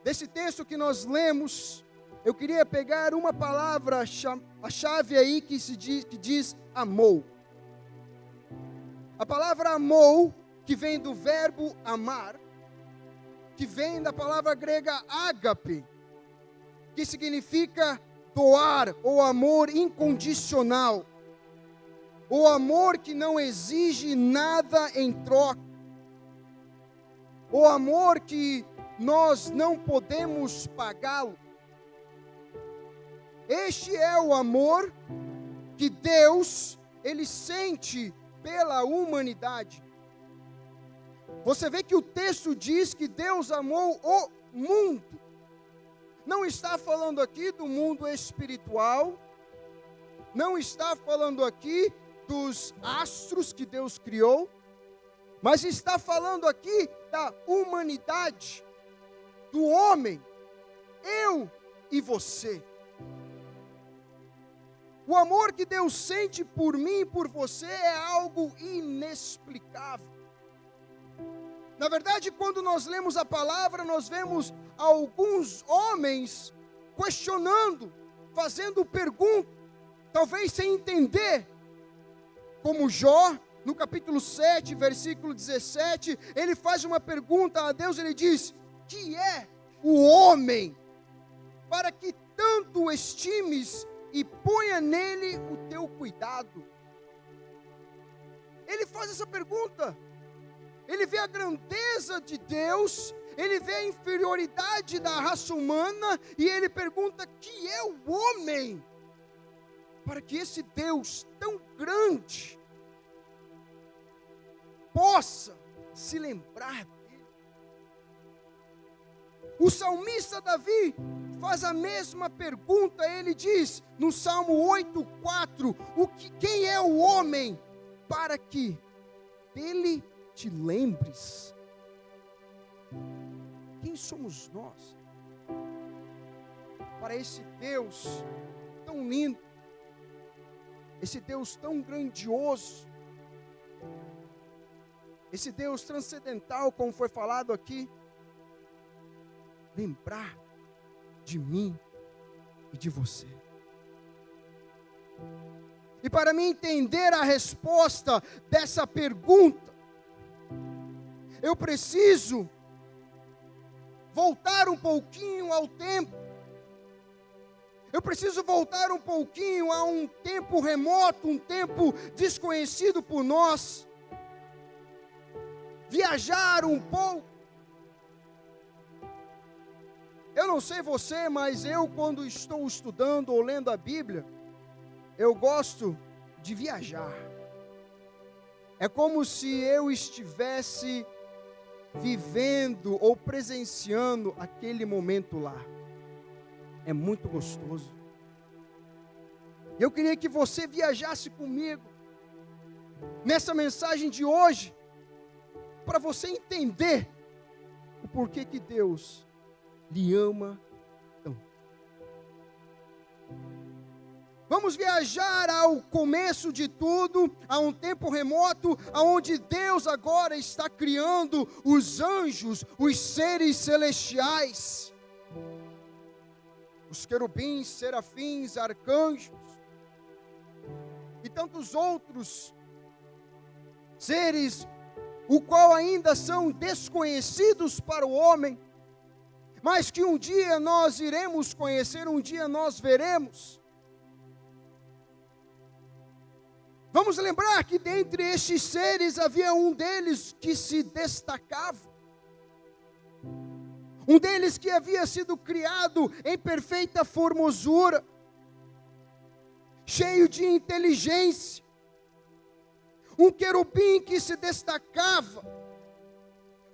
Desse texto que nós lemos, eu queria pegar uma palavra, a chave aí que diz amou. A palavra amou, que vem do verbo amar, que vem da palavra grega ágape, que significa doar ou amor incondicional, o amor que não exige nada em troca, o amor que nós não podemos pagá-lo. Este é o amor que Deus, Ele sente pela humanidade. Você vê que o texto diz que Deus amou o mundo. Não está falando aqui do mundo espiritual, não está falando aqui dos astros que Deus criou, mas está falando aqui da humanidade, do homem, eu e você. O amor que Deus sente por mim e por você é algo inexplicável. Na verdade, quando nós lemos a palavra, nós vemos alguns homens questionando, fazendo perguntas, talvez sem entender, como Jó, no capítulo 7, versículo 17, ele faz uma pergunta a Deus, ele diz: que é o homem, para que tanto o estimes e ponha nele o teu cuidado? Ele faz essa pergunta, ele vê a grandeza de Deus, ele vê a inferioridade da raça humana, e ele pergunta: que é o homem, para que esse Deus tão grande possa se lembrar dele? O salmista Davi faz a mesma pergunta, ele diz no Salmo 8:4, quem é o homem para que dele te lembres? Quem somos nós para esse Deus tão lindo, esse Deus tão grandioso, esse Deus transcendental, como foi falado aqui, lembrar de mim e de você? E para mim entender a resposta dessa pergunta, eu preciso voltar um pouquinho ao tempo. Eu preciso voltar um pouquinho a um tempo remoto, um tempo desconhecido por nós. Viajar um pouco. Eu não sei você, mas eu, quando estou estudando ou lendo a Bíblia, eu gosto de viajar. É como se eu estivesse vivendo ou presenciando aquele momento lá. É muito gostoso. Eu queria que você viajasse comigo nessa mensagem de hoje, para você entender o porquê que Deus lhe ama tanto. Vamos viajar ao começo de tudo, a um tempo remoto, aonde Deus agora está criando os anjos, os seres celestiais, os querubins, serafins, arcanjos e tantos outros seres, o qual ainda são desconhecidos para o homem, mas que um dia nós iremos conhecer, um dia nós veremos. Vamos lembrar que dentre estes seres havia um deles que se destacava, um deles que havia sido criado em perfeita formosura, cheio de inteligência, um querubim que se destacava,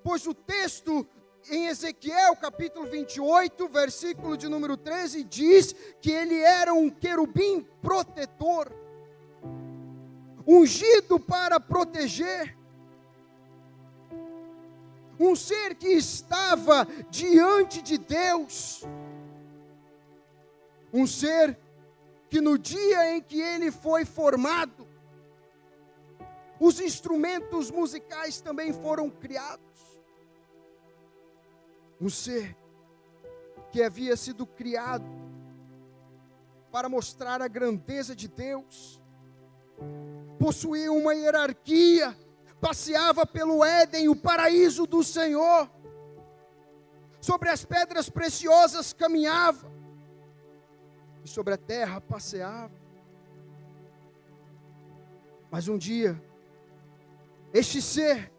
pois o texto em Ezequiel capítulo 28, versículo de número 13, diz que ele era um querubim protetor, ungido para proteger, um ser que estava diante de Deus, um ser que no dia em que ele foi formado, os instrumentos musicais também foram criados, um ser que havia sido criado para mostrar a grandeza de Deus, possuía uma hierarquia, passeava pelo Éden, o paraíso do Senhor, sobre as pedras preciosas caminhava, e sobre a terra passeava. Mas um dia, este ser,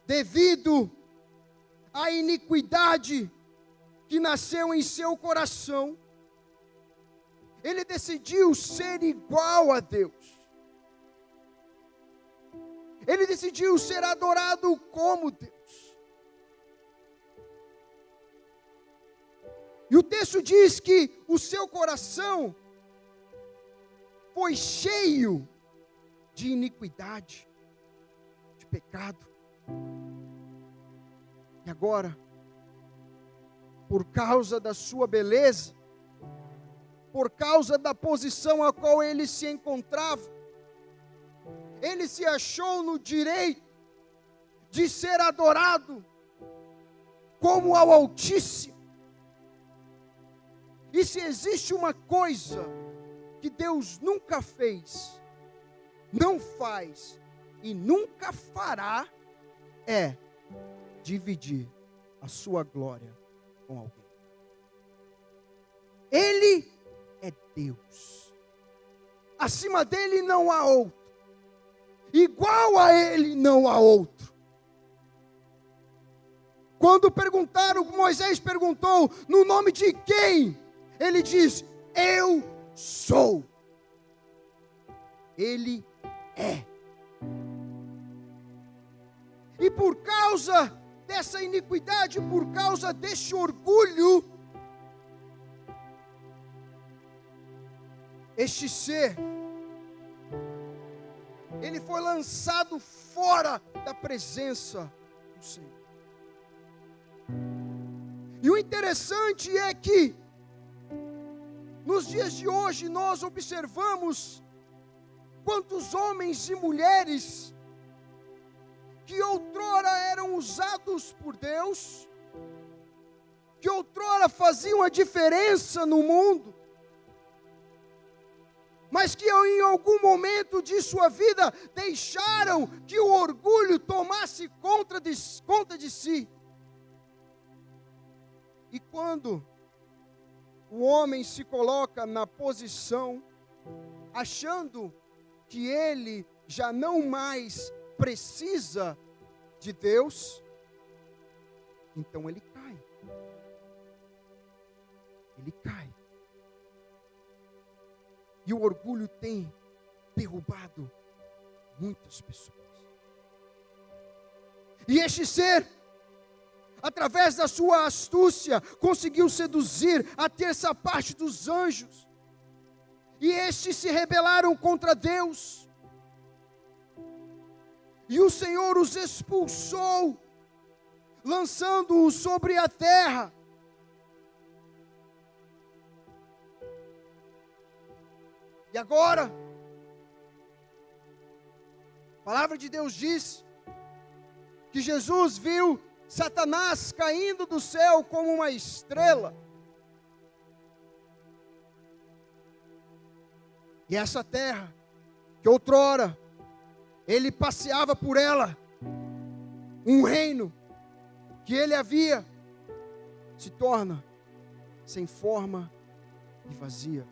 devido à iniquidade que nasceu em seu coração, ele decidiu ser igual a Deus. Ele decidiu ser adorado como Deus. E o texto diz que o seu coração foi cheio de iniquidade, de pecado. E agora, por causa da sua beleza, por causa da posição a qual ele se encontrava, ele se achou no direito de ser adorado como ao Altíssimo. E se existe uma coisa que Deus nunca fez, não faz e nunca fará, é dividir a sua glória com alguém. Ele é Deus. Acima dele não há outro. Igual a ele não há outro. Quando Moisés perguntou, no nome de quem? Ele diz, eu sou. Ele é. E por causa dessa iniquidade, por causa deste orgulho, este ser, ele foi lançado fora da presença do Senhor. E o interessante é que, nos dias de hoje, nós observamos quantos homens e mulheres que outrora eram usados por Deus, que outrora faziam a diferença no mundo, mas que em algum momento de sua vida deixaram que o orgulho tomasse conta de si. E quando o homem se coloca na posição, achando que ele já não mais precisa de Deus, então ele cai. Ele cai. E o orgulho tem derrubado muitas pessoas. E este ser, através da sua astúcia, conseguiu seduzir a terça parte dos anjos. E estes se rebelaram contra Deus. E o Senhor os expulsou, lançando-os sobre a terra. E agora, a palavra de Deus diz que Jesus viu Satanás caindo do céu como uma estrela. E essa terra, que outrora ele passeava por ela, um reino que ele havia, se torna sem forma e vazia.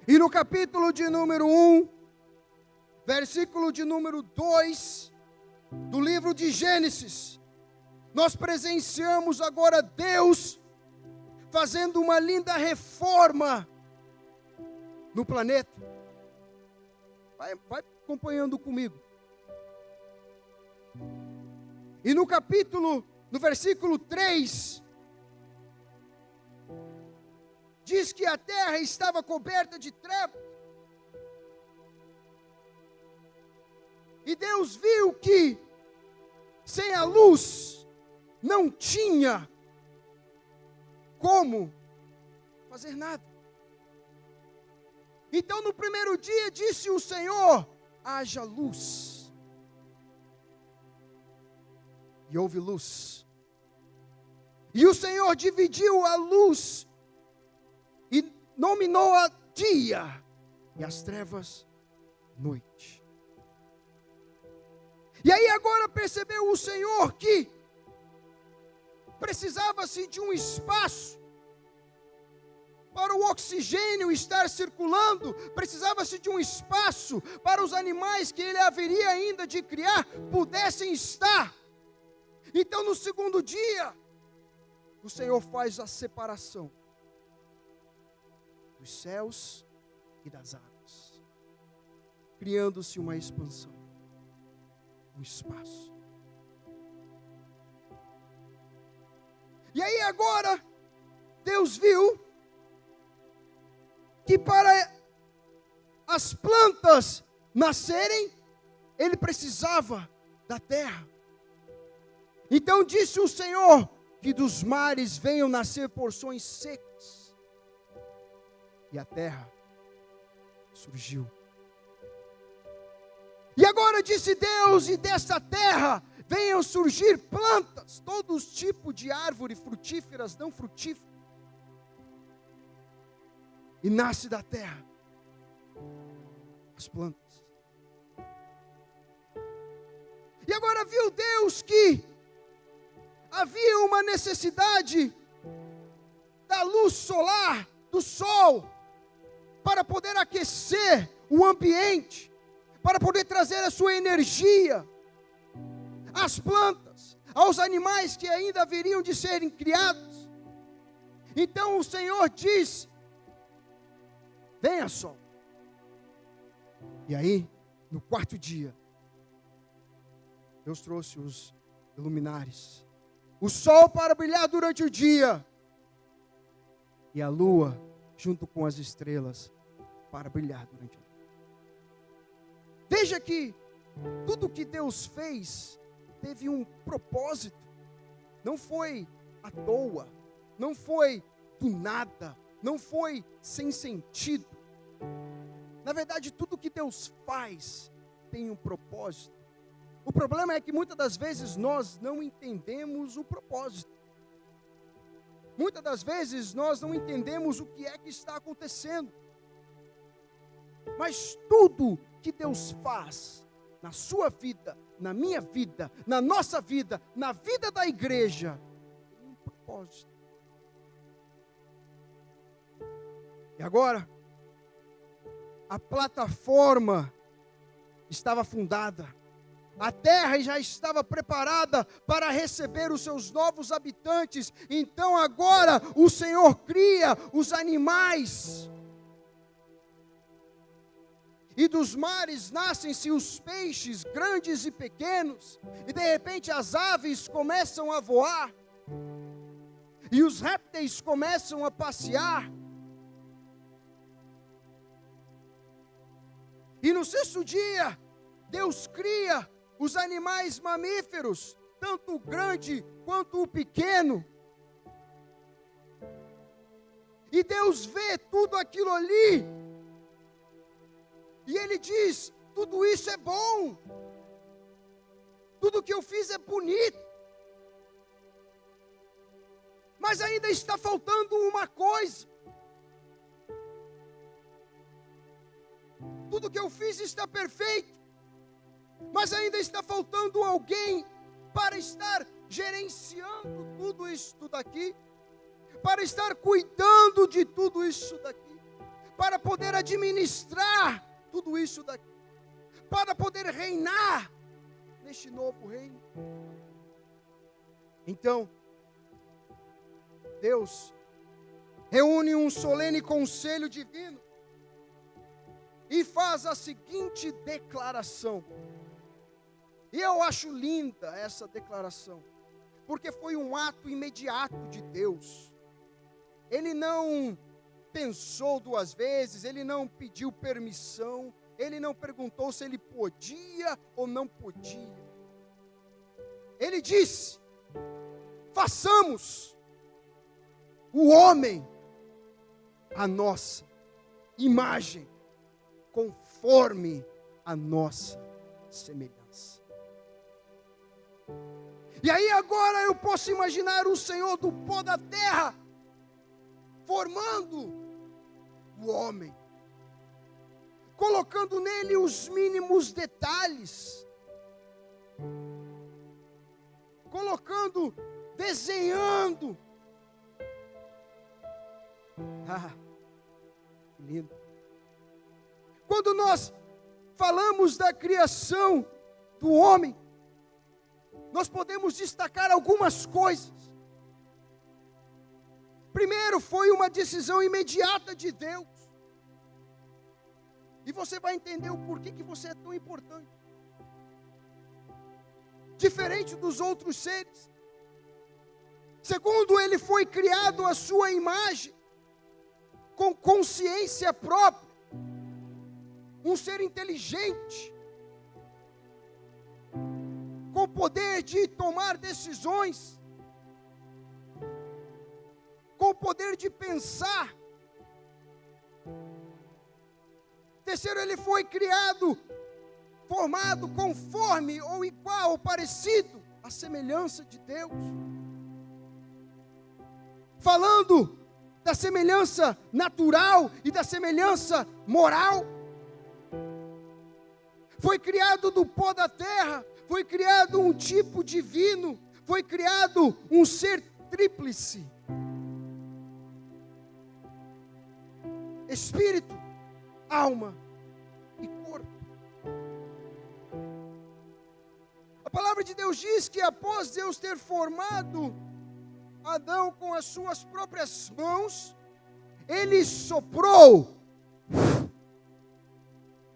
E no capítulo de número 1, versículo de número 2, do livro de Gênesis, nós presenciamos agora Deus fazendo uma linda reforma no planeta. Vai acompanhando comigo. E no versículo 3, diz que a terra estava coberta de trevas. E Deus viu que sem a luz não tinha como fazer nada. Então no primeiro dia disse o Senhor, haja luz. E houve luz. E o Senhor dividiu a luz e nominou a dia e as trevas noite. E aí agora percebeu o Senhor que precisava-se de um espaço para o oxigênio estar circulando, precisava-se de um espaço para os animais que ele haveria ainda de criar pudessem estar. Então no segundo dia, o Senhor faz a separação dos céus e das águas, criando-se uma expansão, um espaço. E aí agora, Deus viu que para as plantas nascerem, ele precisava da terra. Então disse o Senhor, que dos mares venham nascer porções secas. E a terra surgiu. E agora disse Deus, e desta terra venham surgir plantas, todos os tipos de árvore, frutíferas, não frutíferas. E nasce da terra as plantas. E agora viu Deus que havia uma necessidade da luz solar, do sol, para poder aquecer o ambiente, para poder trazer a sua energia às plantas, aos animais que ainda haveriam de serem criados. Então o Senhor disse: venha sol. E aí, no quarto dia, Deus trouxe os luminares, o sol para brilhar durante o dia, e a lua junto com as estrelas para brilhar durante a noite. Veja que tudo que Deus fez teve um propósito, não foi à toa, não foi do nada, não foi sem sentido. Na verdade, tudo que Deus faz tem um propósito. O problema é que muitas das vezes nós não entendemos o propósito. Muitas das vezes nós não entendemos o que é que está acontecendo. Mas tudo que Deus faz na sua vida, na minha vida, na nossa vida, na vida da igreja, tem um propósito. E agora, a plataforma estava fundada, a terra já estava preparada para receber os seus novos habitantes. Então agora o Senhor cria os animais, e dos mares nascem-se os peixes, grandes e pequenos, e de repente as aves começam a voar, e os répteis começam a passear. E no sexto dia, Deus cria os animais mamíferos, tanto o grande quanto o pequeno. E Deus vê tudo aquilo ali, e Ele diz: tudo isso é bom, tudo que eu fiz é bonito, mas ainda está faltando uma coisa. Tudo que eu fiz está perfeito, mas ainda está faltando alguém para estar gerenciando tudo isso daqui, para estar cuidando de tudo isso daqui, para poder administrar tudo isso daqui, para poder reinar neste novo reino. Então, Deus reúne um solene conselho divino e faz a seguinte declaração. E eu acho linda essa declaração, porque foi um ato imediato de Deus. Ele não pensou duas vezes, ele não pediu permissão, ele não perguntou se ele podia ou não podia. Ele disse: façamos o homem a nossa imagem, conforme a nossa semelhança. E aí agora eu posso imaginar o Senhor do pó da terra formando o homem, colocando nele os mínimos detalhes, colocando, desenhando. Ah, que lindo. Quando nós falamos da criação do homem, nós podemos destacar algumas coisas. Primeiro, foi uma decisão imediata de Deus. E você vai entender o porquê que você é tão importante. Diferente dos outros seres. Segundo, ele foi criado à sua imagem, com consciência própria. Um ser inteligente, com poder de tomar decisões, com poder de pensar. Terceiro, ele foi criado, formado conforme ou igual ou parecido à semelhança de Deus. Falando da semelhança natural e da semelhança moral. Foi criado do pó da terra, foi criado um tipo divino, foi criado um ser tríplice. Espírito, alma e corpo. A palavra de Deus diz que após Deus ter formado Adão com as suas próprias mãos, ele soprou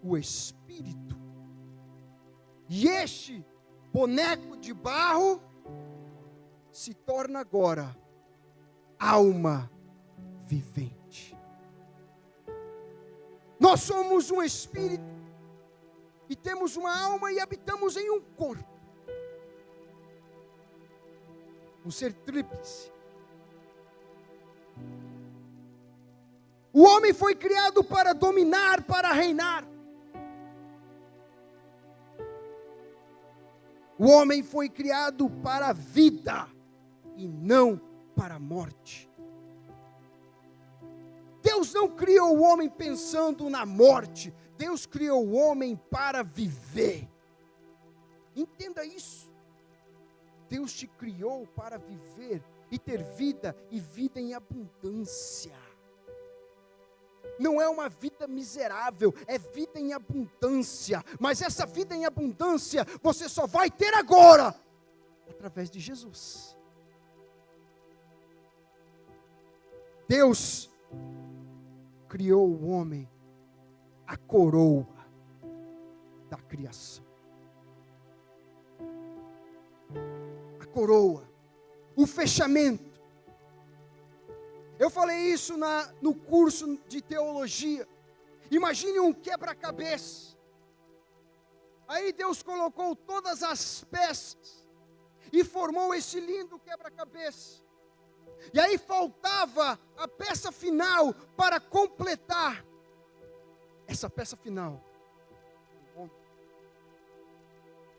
o Espírito. E este boneco de barro se torna agora alma vivente. Nós somos um espírito e temos uma alma e habitamos em um corpo. Um ser tríplice. O homem foi criado para dominar, para reinar. O homem foi criado para a vida e não para a morte. Deus não criou o homem pensando na morte. Deus criou o homem para viver. Entenda isso. Deus te criou para viver e ter vida e vida em abundância. Não é uma vida miserável, é vida em abundância. Mas essa vida em abundância você só vai ter agora através de Jesus. Deus criou o homem, a coroa da criação. A coroa, o fechamento. Eu falei isso no curso de teologia. Imagine um quebra-cabeça. Aí Deus colocou todas as peças e formou esse lindo quebra-cabeça. E aí faltava a peça final para completar essa peça final.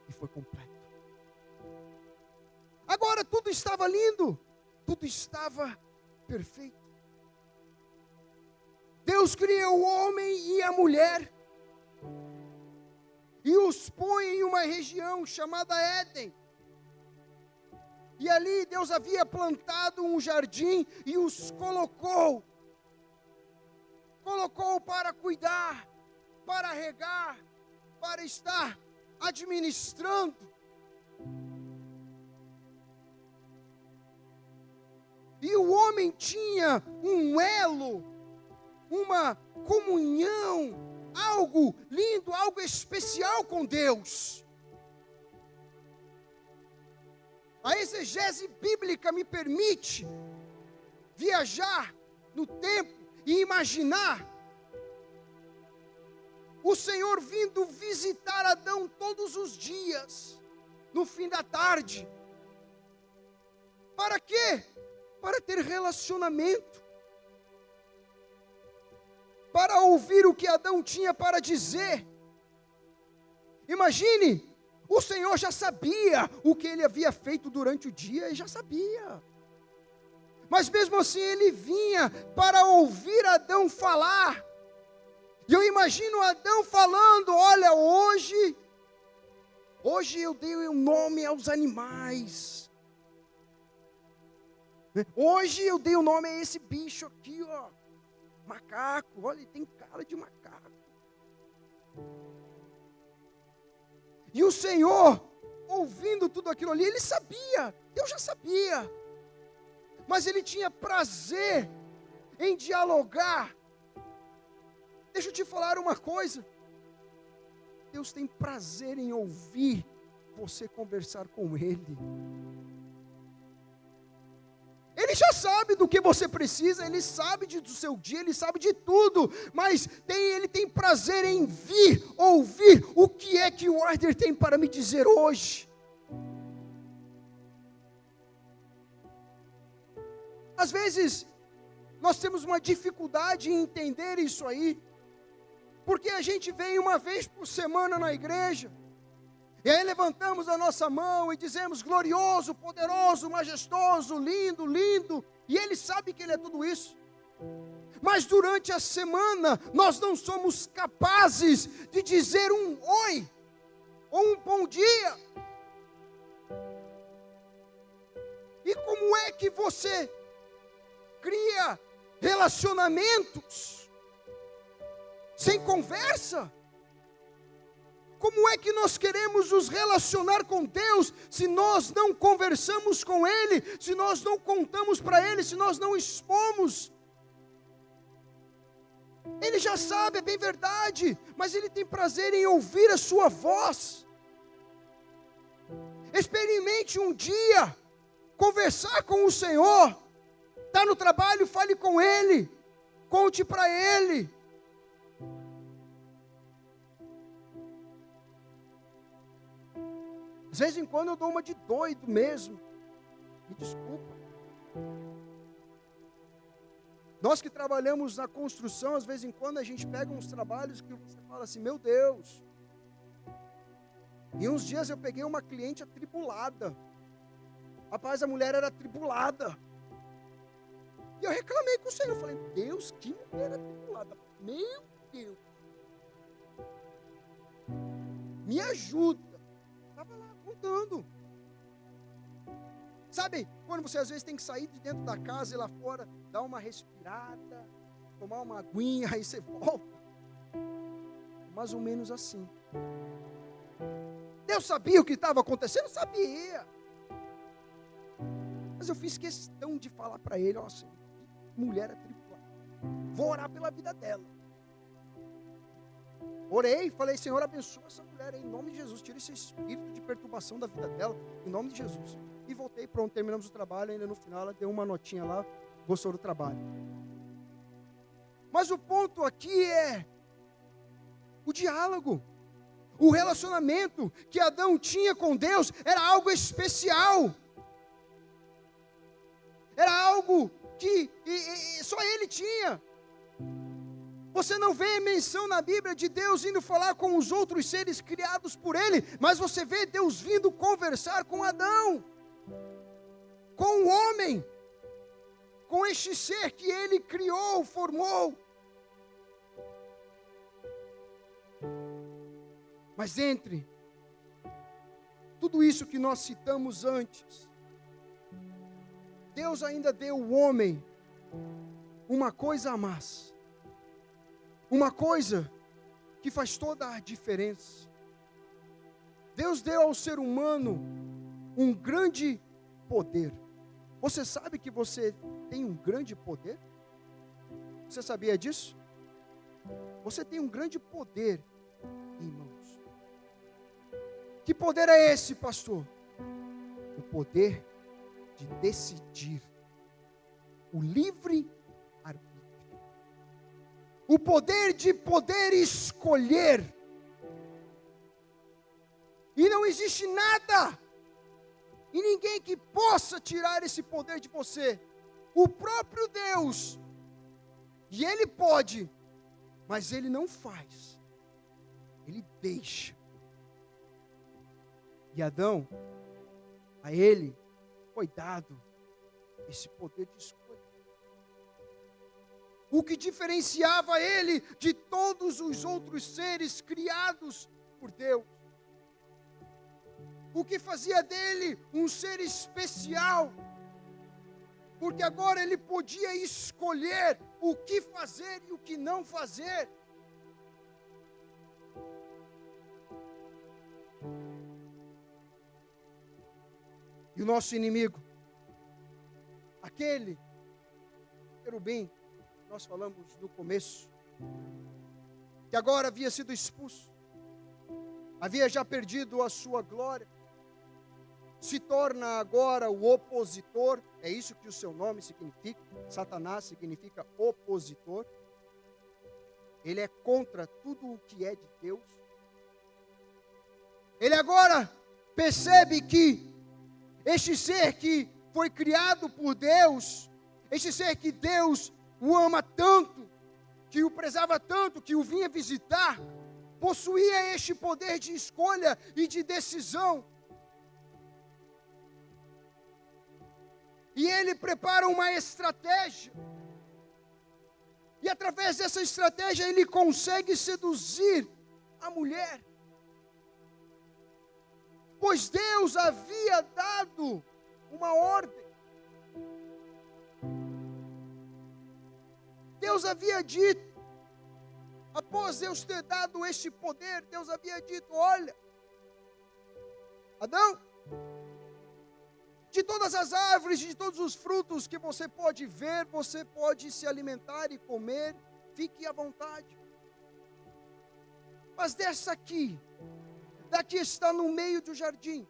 E foi completo. Agora tudo estava lindo, tudo estava perfeito. Deus criou o homem e a mulher e os põe em uma região chamada Éden. E ali Deus havia plantado um jardim e os colocou para cuidar, para regar, para estar administrando. E o homem tinha um elo, uma comunhão, algo lindo, algo especial com Deus. A exegese bíblica me permite viajar no tempo e imaginar o Senhor vindo visitar Adão todos os dias, no fim da tarde. Para quê? Para ter relacionamento, para ouvir o que Adão tinha para dizer. Imagine O Senhor já sabia o que ele havia feito durante o dia, ele já sabia. Mas mesmo assim ele vinha para ouvir Adão falar. E eu imagino Adão falando: olha, hoje eu dei um nome aos animais. Hoje eu dei o nome a esse bicho aqui, ó. Macaco, olha, ele tem cara de macaco. E o Senhor, ouvindo tudo aquilo ali, ele sabia, Deus já sabia. Mas ele tinha prazer em dialogar. Deixa eu te falar uma coisa. Deus tem prazer em ouvir você conversar com Ele. Ele já sabe do que você precisa, Ele sabe do seu dia, Ele sabe de tudo, mas Ele tem prazer em ouvir o que é que o Arthur tem para me dizer hoje. Às vezes, nós temos uma dificuldade em entender isso aí, porque a gente vem uma vez por semana na igreja, e aí levantamos a nossa mão e dizemos: glorioso, poderoso, majestoso, lindo, lindo. E Ele sabe que Ele é tudo isso. Mas durante a semana, nós não somos capazes de dizer um oi, ou um bom dia. E como é que você cria relacionamentos sem conversa? Como é que nós queremos nos relacionar com Deus se nós não conversamos com Ele, se nós não contamos para Ele, se nós não expomos? Ele já sabe, é bem verdade, mas Ele tem prazer em ouvir a sua voz. Experimente um dia conversar com o Senhor. Está no trabalho, fale com Ele, conte para Ele. Às vezes em quando eu dou uma de doido mesmo. Me desculpa. Nós que trabalhamos na construção, às vezes em quando a gente pega uns trabalhos que você fala assim: meu Deus. E uns dias eu peguei uma cliente atribulada. Rapaz, a mulher era atribulada. E eu reclamei com o Senhor. Eu falei: Deus, que mulher atribulada. Meu Deus. Me ajuda. Estava lá contando. Sabe, quando você às vezes tem que sair de dentro da casa e lá fora, dar uma respirada, tomar uma aguinha, aí você volta. Mais ou menos assim. Deus sabia o que estava acontecendo? Sabia. Mas eu fiz questão de falar para ele: ó, Senhor, que mulher atribulada. Vou orar pela vida dela. Orei, falei: Senhor, abençoa essa mulher aí, em nome de Jesus. Tira esse espírito de perturbação da vida dela, em nome de Jesus. E voltei, pronto, terminamos o trabalho. Ainda no final ela deu uma notinha lá, gostou do trabalho. Mas o ponto aqui é o diálogo. O relacionamento que Adão tinha com Deus era algo especial. Era algo que só ele tinha. Você não vê menção na Bíblia de Deus indo falar com os outros seres criados por Ele, mas você vê Deus vindo conversar com Adão, com o homem, com este ser que Ele criou, formou. Mas entre tudo isso que nós citamos antes, Deus ainda deu ao homem uma coisa a mais. Uma coisa que faz toda a diferença. Deus deu ao ser humano um grande poder. Você sabe que você tem um grande poder? Você sabia disso? Você tem um grande poder, irmãos. Que poder é esse, pastor? O poder de decidir. O livre arbítrio. O poder de poder escolher. E não existe nada e ninguém que possa tirar esse poder de você. O próprio Deus. E Ele pode, mas Ele não faz. Ele deixa. E Adão, a ele foi dado esse poder de escolha. O que diferenciava ele de todos os outros seres criados por Deus. O que fazia dele um ser especial. Porque agora ele podia escolher o que fazer e o que não fazer. E o nosso inimigo, aquele querubim, nós falamos no começo, que agora havia sido expulso, havia já perdido a sua glória, se torna agora o opositor. É isso que o seu nome significa. Satanás significa opositor. Ele é contra tudo o que é de Deus. Ele agora percebe que este ser que foi criado por Deus, este ser que Deus o ama tanto, que o prezava tanto, que o vinha visitar, possuía este poder de escolha e de decisão. E ele prepara uma estratégia. E através dessa estratégia ele consegue seduzir a mulher. Pois Deus havia dado uma ordem. Deus havia dito, após Deus ter dado este poder, Deus havia dito: olha, Adão, de todas as árvores, de todos os frutos que você pode ver, você pode se alimentar e comer, fique à vontade. Mas dessa aqui, daqui está no meio do jardim,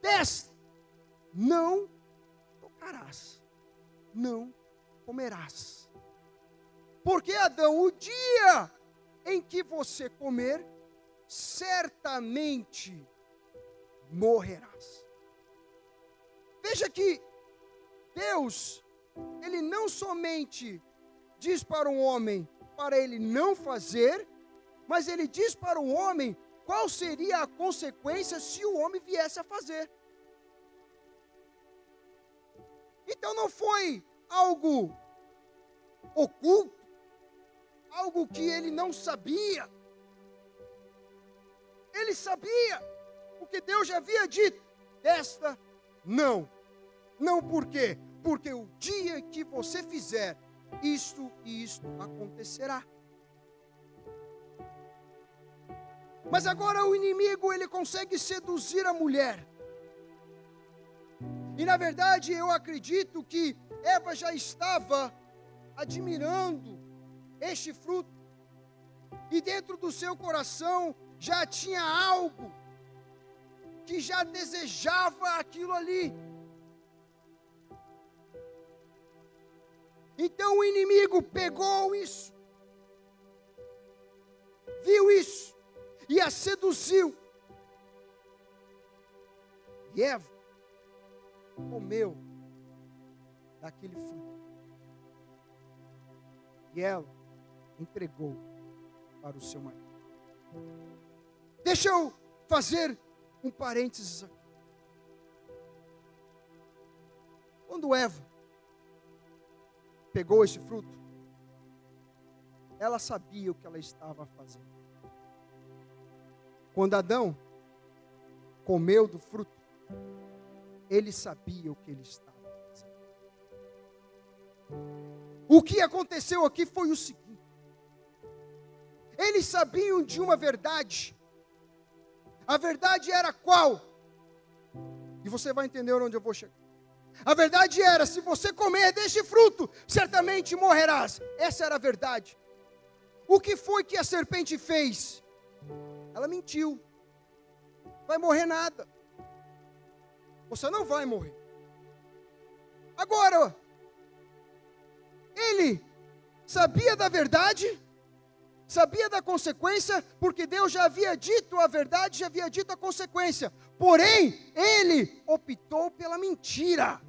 desta não tocarás, não comerás. Porque, Adão, o dia em que você comer, certamente morrerás. Veja que Deus, Ele não somente diz para o homem, para ele não fazer, mas Ele diz para o homem qual seria a consequência se o homem viesse a fazer. Então não foi algo oculto, algo que ele não sabia. Ele sabia, porque Deus já havia dito: esta não. Não por quê? Porque o dia que você fizer isto e isto acontecerá. Mas agora o inimigo, ele consegue seduzir a mulher. E na verdade eu acredito que Eva já estava admirando este fruto. E dentro do seu coração já tinha algo que já desejava aquilo ali. Então o inimigo pegou isso, viu isso e a seduziu. E Eva comeu daquele fruto. E ela entregou para o seu marido. Deixa eu fazer um parênteses aqui. Quando Eva pegou esse fruto, ela sabia o que ela estava fazendo. Quando Adão comeu do fruto, ele sabia o que ele estava fazendo. O que aconteceu aqui foi o seguinte: eles sabiam de uma verdade. A verdade era qual? E você vai entender onde eu vou chegar. A verdade era: se você comer deste fruto, certamente morrerás. Essa era a verdade. O que foi que a serpente fez? Ela mentiu. Vai morrer nada. Você não vai morrer. Agora, ele sabia da verdade, sabia da consequência, porque Deus já havia dito a verdade, já havia dito a consequência. Porém, ele optou pela mentira.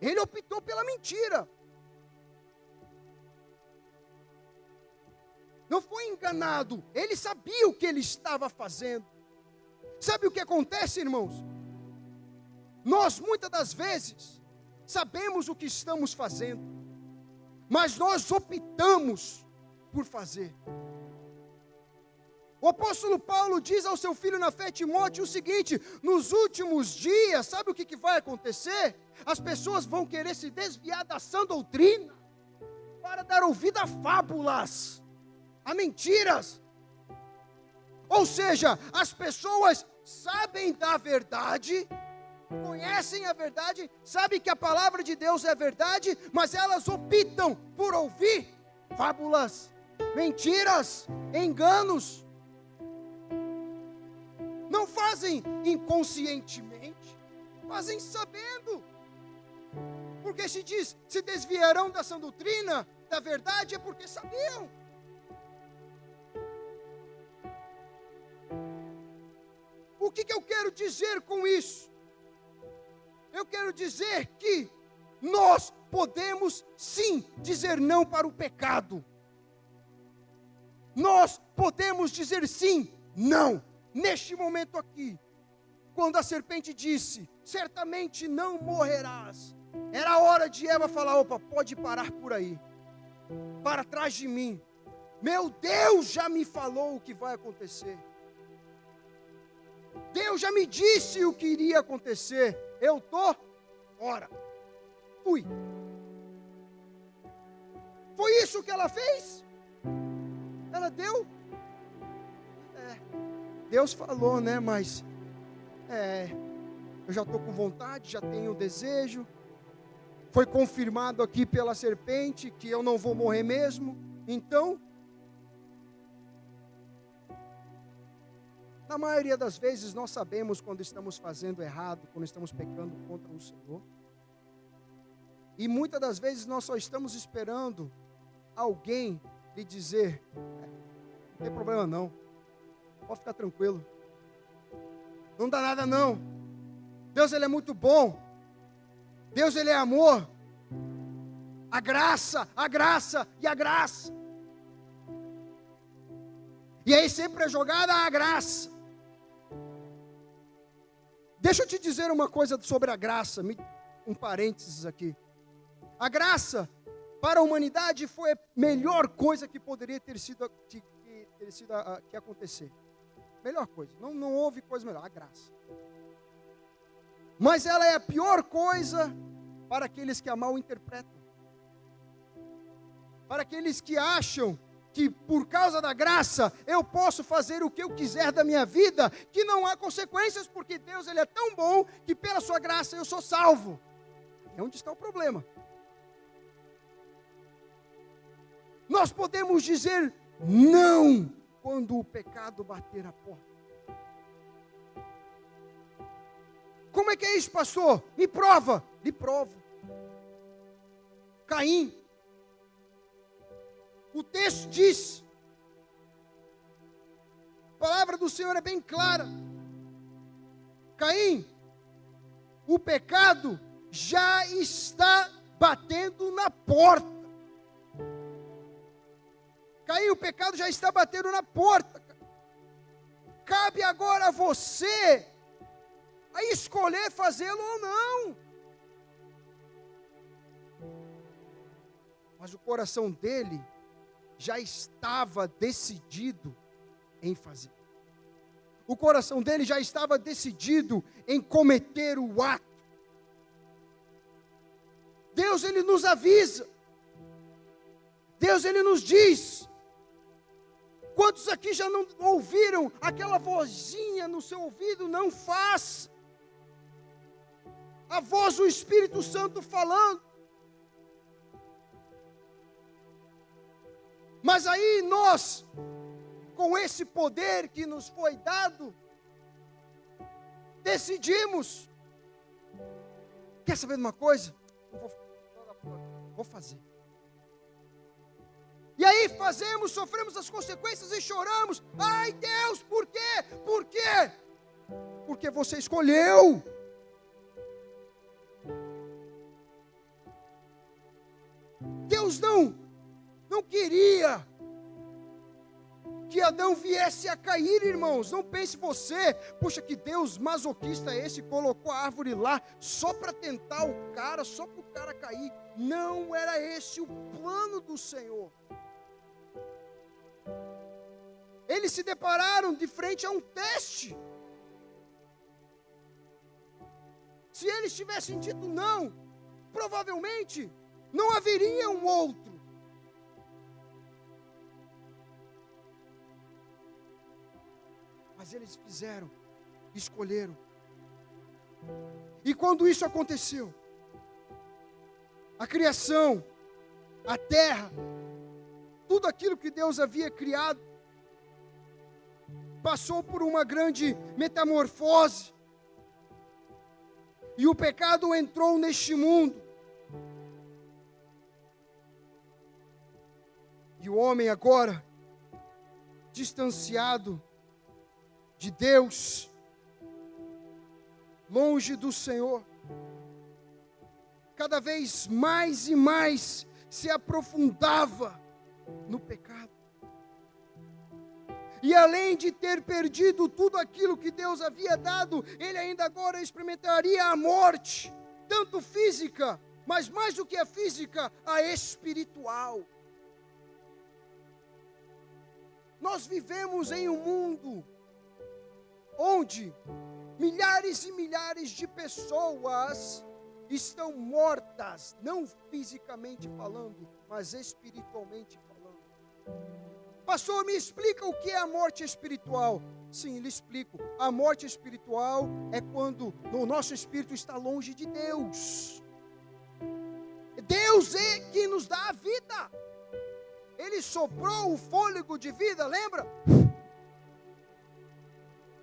Ele optou pela mentira. não foi enganado, ele sabia o que ele estava fazendo. Sabe o que acontece, irmãos? Nós, muitas das vezes, sabemos o que estamos fazendo, mas nós optamos por fazer. O apóstolo Paulo diz ao seu filho na fé, Timóteo, o seguinte: nos últimos dias, sabe o que vai acontecer? As pessoas vão querer se desviar da sã doutrina, para dar ouvido a fábulas, a mentiras. Ou seja, as pessoas sabem da verdade, conhecem a verdade, sabem que a palavra de Deus é verdade, mas elas optam por ouvir fábulas, mentiras, enganos. Não fazem inconscientemente, fazem sabendo. Porque se diz, se desviarão da sã doutrina, da verdade, é porque sabiam. O que eu quero dizer com isso? Eu quero dizer que nós podemos sim dizer não para o pecado. Nós podemos dizer sim, não. Neste momento aqui, quando a serpente disse, certamente não morrerás, era a hora de Eva falar, opa, pode parar por aí, para trás de mim, meu Deus já me falou o que vai acontecer, Deus já me disse o que iria acontecer, eu estou fora, fui. Foi isso que ela fez? Ela deu? Deus falou, né? Mas eu já estou com vontade, já tenho desejo. Foi confirmado aqui pela serpente que eu não vou morrer mesmo. Então, na maioria das vezes nós sabemos quando estamos fazendo errado, quando estamos pecando contra o Senhor. E muitas das vezes nós só estamos esperando alguém lhe dizer, não tem problema não. Pode ficar tranquilo. Não dá nada não. Deus, Ele é muito bom. Deus, Ele é amor. A graça e a graça. E aí sempre é jogada a graça. Deixa eu te dizer uma coisa sobre a graça. Um parênteses aqui. A graça para a humanidade foi a melhor coisa que poderia ter sido que acontecer. Melhor coisa, não houve coisa melhor, a graça. Mas ela é a pior coisa para aqueles que a mal interpretam. Para aqueles que acham que por causa da graça eu posso fazer o que eu quiser da minha vida, que não há consequências, porque Deus, Ele é tão bom que pela sua graça eu sou salvo. É onde está o problema. Nós podemos dizer não quando o pecado bater a porta. Como é que é isso, pastor? Me prova. Lhe provo. Caim. O texto diz, a palavra do Senhor é bem clara. Caim, o pecado já está batendo na porta. Caim, o pecado já está batendo na porta. Cabe agora a você a escolher fazê-lo ou não. Mas o coração dele já estava decidido em fazer. O coração dele já estava decidido em cometer o ato. Deus, Ele nos avisa. Deus, Ele nos diz. Quantos aqui já não ouviram aquela vozinha no seu ouvido? Não faça. A voz do Espírito Santo falando. Mas aí nós, com esse poder que nos foi dado, decidimos. Quer saber de uma coisa? Vou fazer. E aí fazemos, sofremos as consequências e choramos. Ai Deus, por quê? Por quê? Porque você escolheu. Deus não queria que Adão viesse a cair, irmãos. Não pense você, puxa, que Deus masoquista é esse, colocou a árvore lá só para tentar o cara, só para o cara cair. Não era esse o plano do Senhor. Eles se depararam de frente a um teste. Se eles tivessem dito não, provavelmente não haveria um outro. Mas eles fizeram, escolheram. E quando isso aconteceu, a criação, a terra, tudo aquilo que Deus havia criado, passou por uma grande metamorfose. E o pecado entrou neste mundo. E o homem agora, distanciado de Deus, longe do Senhor, cada vez mais e mais se aprofundava no pecado. E além de ter perdido tudo aquilo que Deus havia dado, ele ainda agora experimentaria a morte, tanto física, mas mais do que a física, a espiritual. Nós vivemos em um mundo onde milhares e milhares de pessoas estão mortas, não fisicamente falando, mas espiritualmente falando. Pastor, me explica o que é a morte espiritual. Sim, lhe explico. A morte espiritual é quando o nosso espírito está longe de Deus. Deus é que nos dá a vida. Ele soprou o fôlego de vida, lembra?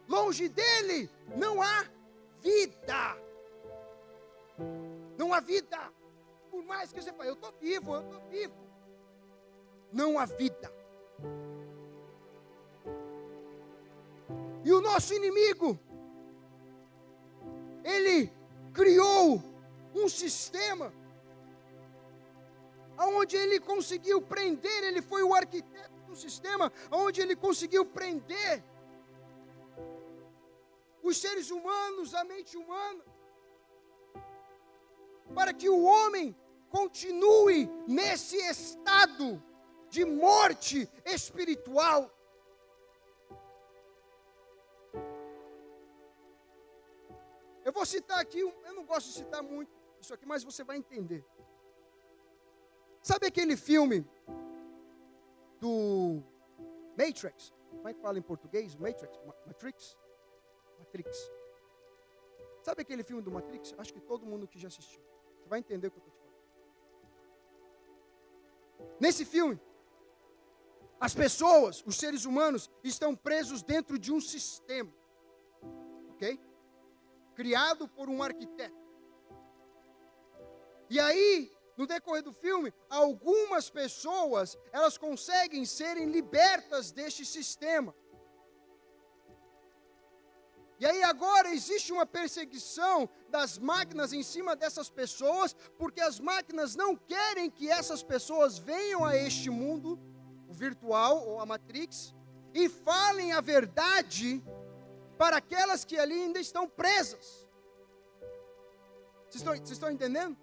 Longe dele não há vida. Não há vida. Por mais que você fale, eu estou vivo. Não há vida. E o nosso inimigo, ele criou um sistema onde ele conseguiu prender, ele foi o arquiteto do sistema, onde ele conseguiu prender os seres humanos, a mente humana, para que o homem continue nesse estado de morte espiritual. Eu vou citar aqui, eu não gosto de citar muito isso aqui, mas você vai entender. Sabe aquele filme do Matrix? Como é que fala em português? Matrix? Sabe aquele filme do Matrix? Acho que todo mundo que já assistiu. Você vai entender o que eu estou te falando. Nesse filme, as pessoas, os seres humanos, estão presos dentro de um sistema. Ok? Criado por um arquiteto. E aí, no decorrer do filme, algumas pessoas, elas conseguem serem libertas deste sistema. E aí agora existe uma perseguição das máquinas em cima dessas pessoas, porque as máquinas não querem que essas pessoas venham a este mundo, o virtual ou a Matrix, e falem a verdade para aquelas que ali ainda estão presas. Vocês estão entendendo?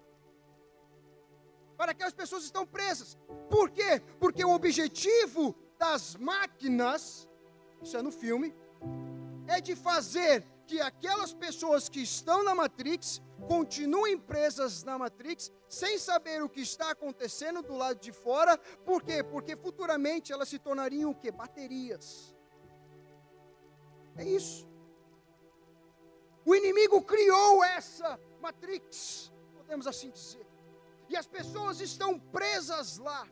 Para aquelas pessoas que estão presas. Por quê? Porque o objetivo das máquinas, isso é no filme, é de fazer que aquelas pessoas que estão na Matrix continuem presas na Matrix, sem saber o que está acontecendo do lado de fora. Por quê? Porque futuramente elas se tornariam o quê? Baterias. É isso. O inimigo criou essa Matrix, podemos assim dizer. E as pessoas estão presas lá.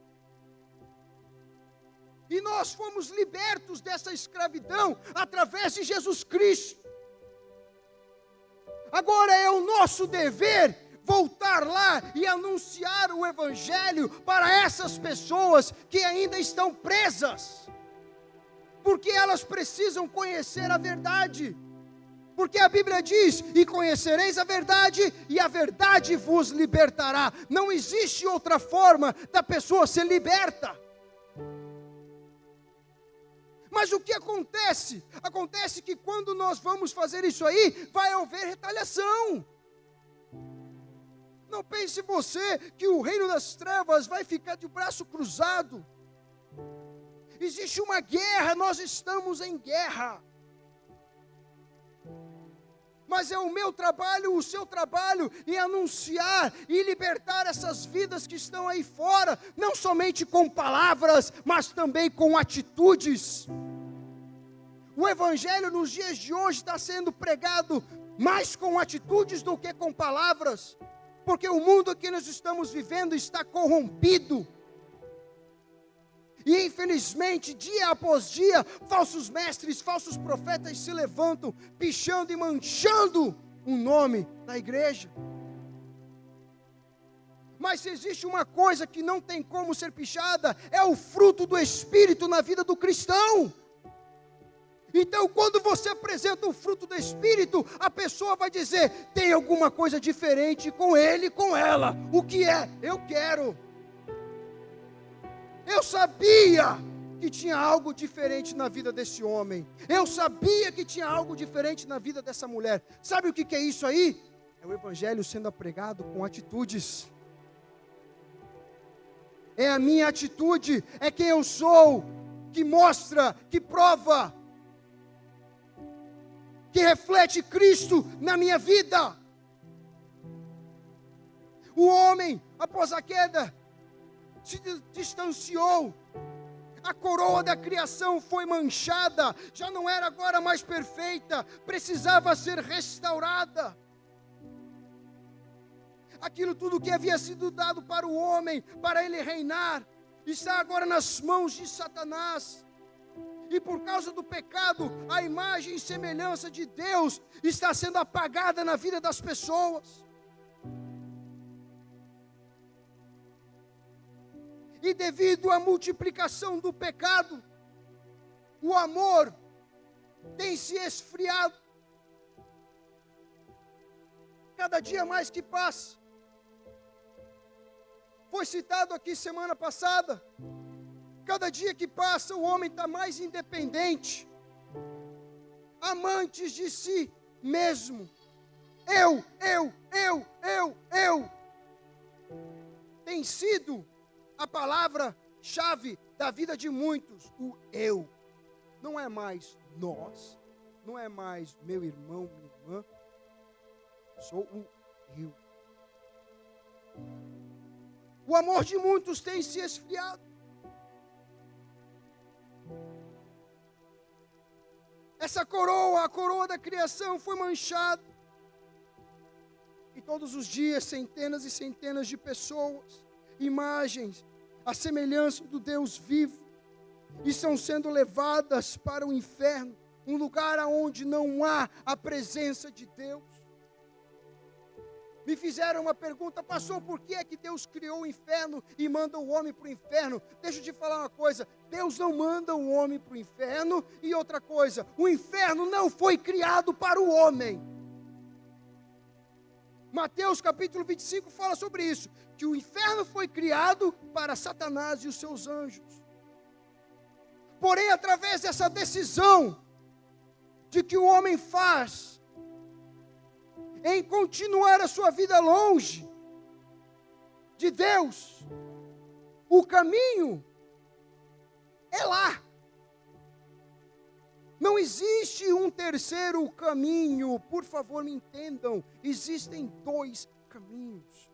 E nós fomos libertos dessa escravidão através de Jesus Cristo. Agora é o nosso dever voltar lá e anunciar o Evangelho para essas pessoas que ainda estão presas. Porque elas precisam conhecer a verdade. Porque a Bíblia diz, e conhecereis a verdade, e a verdade vos libertará. Não existe outra forma da pessoa ser liberta. Mas o que acontece? Acontece que quando nós vamos fazer isso aí, vai haver retaliação. Não pense você que o reino das trevas vai ficar de braço cruzado. Existe uma guerra, nós estamos em guerra. Mas é o meu trabalho, o seu trabalho, em anunciar e libertar essas vidas que estão aí fora, não somente com palavras, mas também com atitudes. O evangelho nos dias de hoje está sendo pregado mais com atitudes do que com palavras, porque o mundo que nós estamos vivendo está corrompido. E infelizmente, dia após dia, falsos mestres, falsos profetas se levantam, pichando e manchando o nome da igreja. Mas se existe uma coisa que não tem como ser pichada, é o fruto do Espírito na vida do cristão. Então, quando você apresenta o fruto do Espírito, a pessoa vai dizer, tem alguma coisa diferente com ele e com ela. O que é? Eu quero. Eu sabia que tinha algo diferente na vida desse homem. Eu sabia que tinha algo diferente na vida dessa mulher. Sabe o que é isso aí? É o evangelho sendo pregado com atitudes. É a minha atitude, é quem eu sou, que mostra, que prova, que reflete Cristo na minha vida. O homem, após a queda, se distanciou, a coroa da criação foi manchada, já não era agora mais perfeita, precisava ser restaurada. Aquilo tudo que havia sido dado para o homem, para ele reinar, está agora nas mãos de Satanás. E por causa do pecado, a imagem e semelhança de Deus está sendo apagada na vida das pessoas. E devido à multiplicação do pecado, o amor tem se esfriado. Cada dia mais que passa. Foi citado aqui semana passada. Cada dia que passa, o homem está mais independente. Amantes de si mesmo. Eu. Tem sido a palavra-chave da vida de muitos, o eu. Não é mais nós, não é mais meu irmão, minha irmã. Sou o eu. O amor de muitos tem se esfriado. Essa coroa, a coroa da criação foi manchada. E todos os dias, centenas e centenas de pessoas, imagens, a semelhança do Deus vivo, estão sendo levadas para o inferno, um lugar onde não há a presença de Deus. Me fizeram uma pergunta, pastor, por que é que Deus criou o inferno e manda o homem para o inferno? Deixa eu te falar uma coisa, Deus não manda o homem para o inferno, e outra coisa, o inferno não foi criado para o homem. Mateus capítulo 25 fala sobre isso, que o inferno foi criado para Satanás e os seus anjos. Porém, através dessa decisão de que o homem faz em continuar a sua vida longe de Deus, o caminho é lá. Não existe um terceiro caminho, por favor me entendam, existem dois caminhos.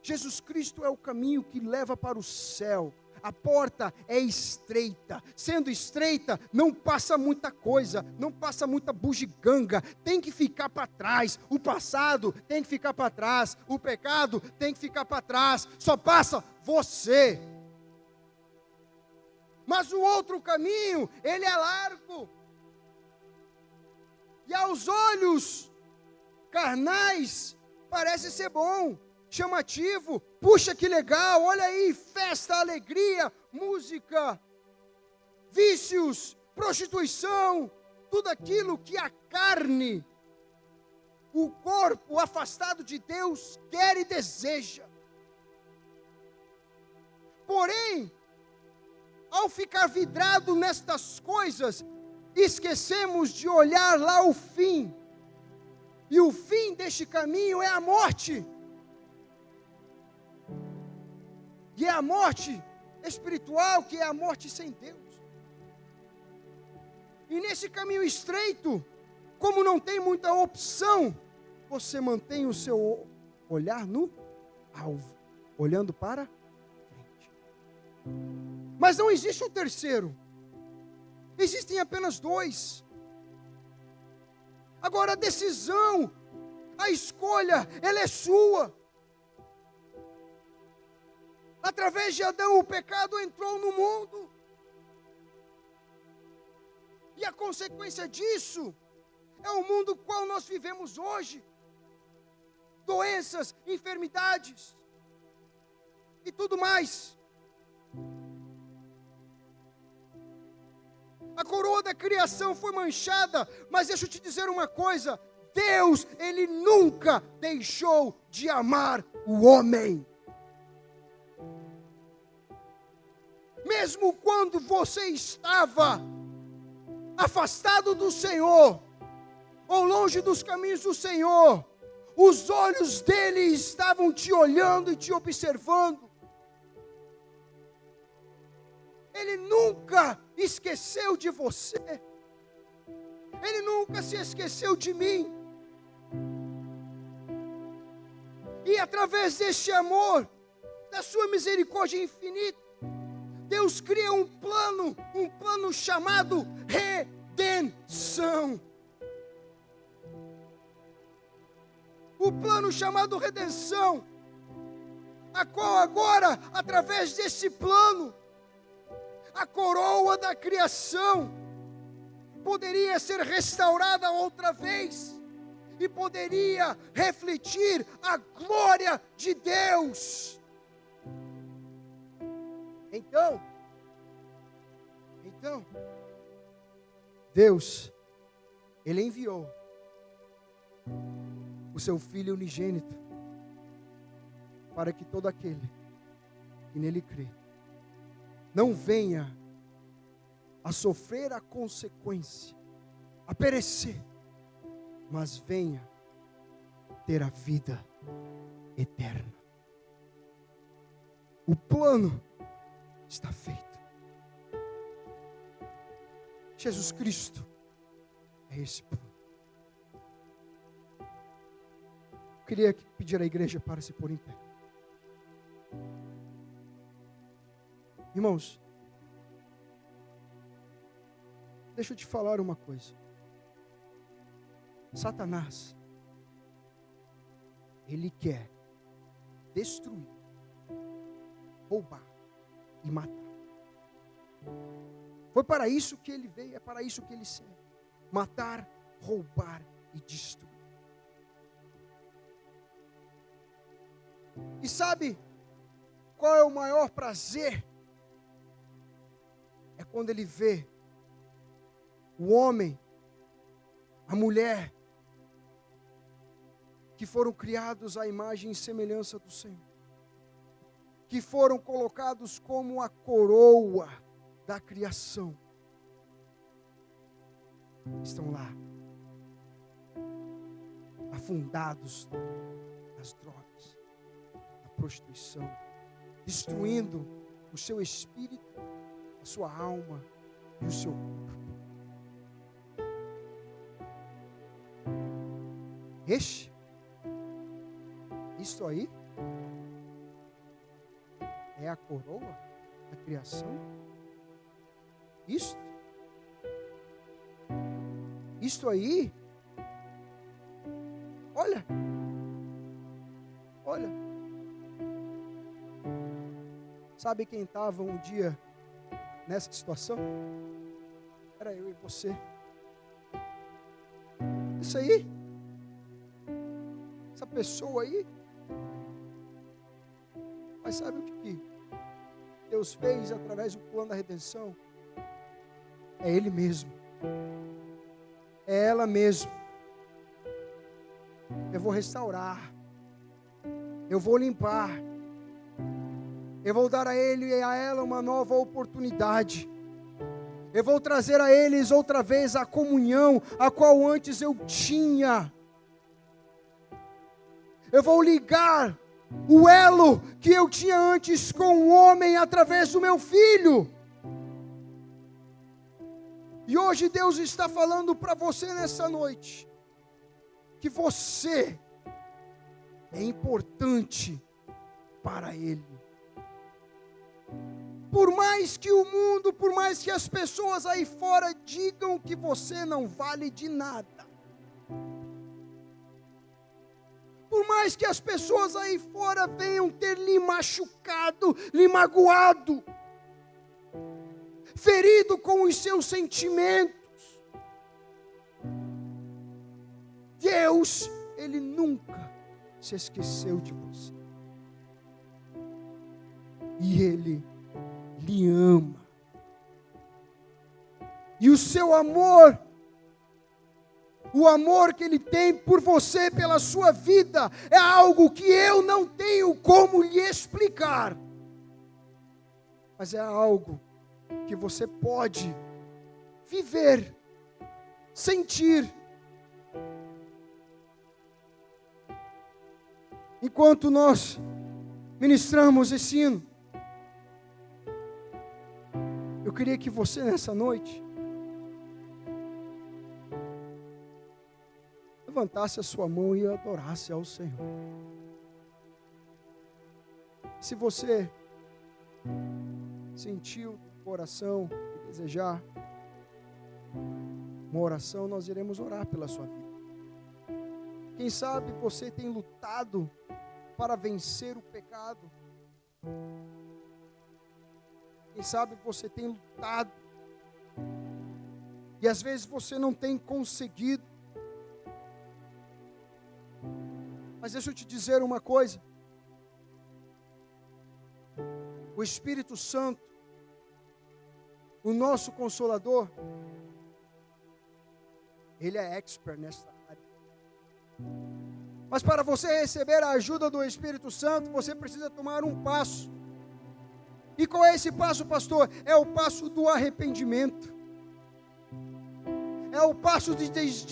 Jesus Cristo é o caminho que leva para o céu. A porta é estreita, sendo estreita, não passa muita coisa, não passa muita bugiganga, tem que ficar para trás, o passado tem que ficar para trás, o pecado tem que ficar para trás, só passa você. Mas o outro caminho, ele é largo, e aos olhos carnais parece ser bom, chamativo, puxa que legal, olha aí, festa, alegria, música, vícios, prostituição, tudo aquilo que a carne, o corpo afastado de Deus quer e deseja. Porém, ao ficar vidrado nestas coisas, esquecemos de olhar lá o fim. E o fim deste caminho é a morte. E é a morte espiritual, que é a morte sem Deus. E nesse caminho estreito, como não tem muita opção, você mantém o seu olhar no alvo, olhando para frente. Mas não existe um terceiro. Existem apenas dois. Agora a decisão, a escolha, ela é sua. Através de Adão, o pecado entrou no mundo. E a consequência disso é o mundo qual nós vivemos hoje. Doenças, enfermidades e tudo mais. A coroa da criação foi manchada, mas deixa eu te dizer uma coisa: Deus, Ele nunca deixou de amar o homem. Mesmo quando você estava afastado do Senhor, ou longe dos caminhos do Senhor, os olhos dele estavam te olhando e te observando. Ele nunca esqueceu de você. Ele nunca se esqueceu de mim. E através deste amor, da sua misericórdia infinita, Deus cria um plano chamado redenção. O plano chamado redenção, a qual agora, através desse plano, a coroa da criação poderia ser restaurada outra vez e poderia refletir a glória de Deus. Então, Deus, Ele enviou o seu Filho unigênito, para que todo aquele que nele crê não venha a sofrer a consequência, a perecer, mas venha ter a vida eterna. O plano está feito. Jesus Cristo é esse plano. Eu queria pedir à igreja para se pôr em pé. Irmãos, deixa eu te falar uma coisa. Satanás, ele quer destruir, roubar e matar. Foi para isso que ele veio, é para isso que ele serve. Matar, roubar e destruir. E sabe qual é o maior prazer? É quando ele vê o homem, a mulher, que foram criados à imagem e semelhança do Senhor, que foram colocados como a coroa da criação, estão lá, afundados nas drogas, na prostituição, destruindo o seu espírito, a sua alma e o seu corpo. Isto aí é a coroa da criação. Isto aí, olha, sabe quem estava um dia nessa situação? Era eu e você. Isso aí, essa pessoa aí, mas sabe o que Deus fez através do plano da redenção? É Ele mesmo, é ela mesmo. Eu vou restaurar, eu vou limpar, Eu vou dar a ele e a ela uma nova oportunidade. Eu vou trazer a eles outra vez a comunhão a qual antes eu tinha. Eu vou ligar o elo que eu tinha antes com o homem através do meu filho. E hoje Deus está falando para você nessa noite, que você é importante para Ele. Por mais que o mundo, por mais que as pessoas aí fora digam que você não vale de nada, por mais que as pessoas aí fora venham ter lhe machucado, lhe magoado, ferido com os seus sentimentos, Deus, Ele nunca se esqueceu de você. E Ele lhe ama. E o seu amor, o amor que Ele tem por você, pela sua vida, é algo que eu não tenho como lhe explicar. Mas é algo que você pode viver, sentir. Enquanto nós ministramos esse hino, eu queria que você nessa noite levantasse a sua mão e adorasse ao Senhor. Se você sentiu no coração e desejar uma oração, nós iremos orar pela sua vida. Quem sabe você tem lutado para vencer o pecado. Quem sabe você tem lutado e às vezes você não tem conseguido. Mas deixa eu te dizer uma coisa. O Espírito Santo, o nosso Consolador, Ele é expert nessa área. Mas para você receber a ajuda do Espírito Santo, você precisa tomar um passo. E qual é esse passo, pastor? É o passo do arrependimento. É o passo de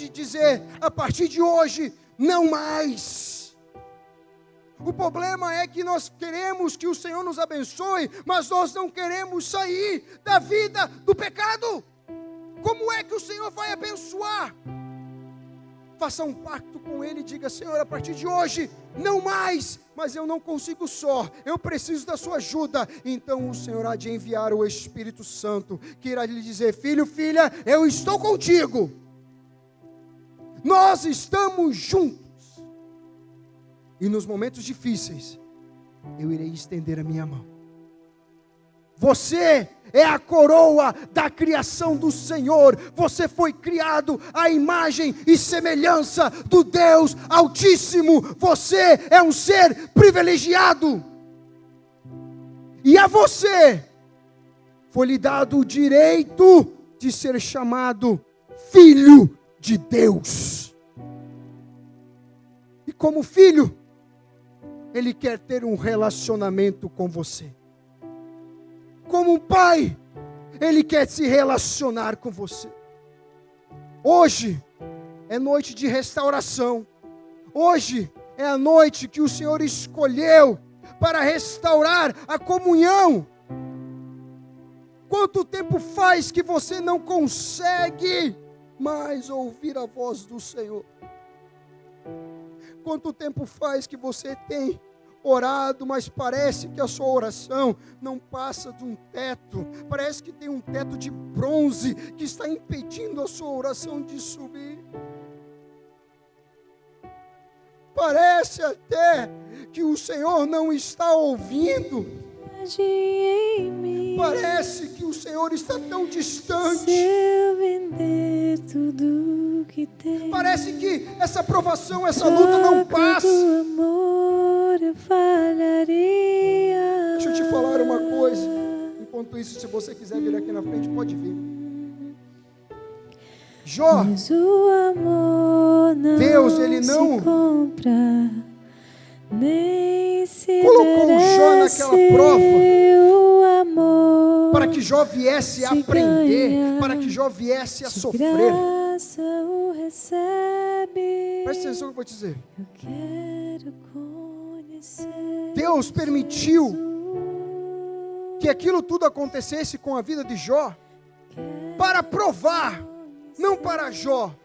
dizer, a partir de hoje, não mais. O problema é que nós queremos que o Senhor nos abençoe, mas nós não queremos sair da vida do pecado. Como é que o Senhor vai abençoar? Faça um pacto com Ele e diga, Senhor, a partir de hoje, não mais, mas eu não consigo só, eu preciso da sua ajuda. Então o Senhor há de enviar o Espírito Santo, que irá lhe dizer, filho, filha, eu estou contigo. Nós estamos juntos. E nos momentos difíceis, eu irei estender a minha mão. Você é a coroa da criação do Senhor. Você foi criado à imagem e semelhança do Deus Altíssimo. Você é um ser privilegiado. E a você foi lhe dado o direito de ser chamado filho de Deus. E como filho, Ele quer ter um relacionamento com você. Como um pai, Ele quer se relacionar com você. Hoje é noite de restauração. Hoje é a noite que o Senhor escolheu para restaurar a comunhão. Quanto tempo faz que você não consegue mais ouvir a voz do Senhor? Quanto tempo faz que você tem orado, mas parece que a sua oração não passa de um teto, parece que tem um teto de bronze que está impedindo a sua oração de subir. Parece até que o Senhor não está ouvindo. Parece que o Senhor está tão distante. Se eu vender tudo que tenho, parece que essa provação, essa luta não passa. Do amor eu falharia. Deixa eu te falar uma coisa. Enquanto isso, se você quiser vir aqui na frente, pode vir. Jó, mas o amor não Deus, Ele não se compra, nem se colocou Jó naquela prova o amor para que Jó viesse a se aprender, ganha, para que Jó viesse a de sofrer. graça o recebe. Presta atenção no que eu vou dizer. Eu quero conhecer Deus permitiu que aquilo tudo acontecesse com a vida de Jó para provar, não para Jó,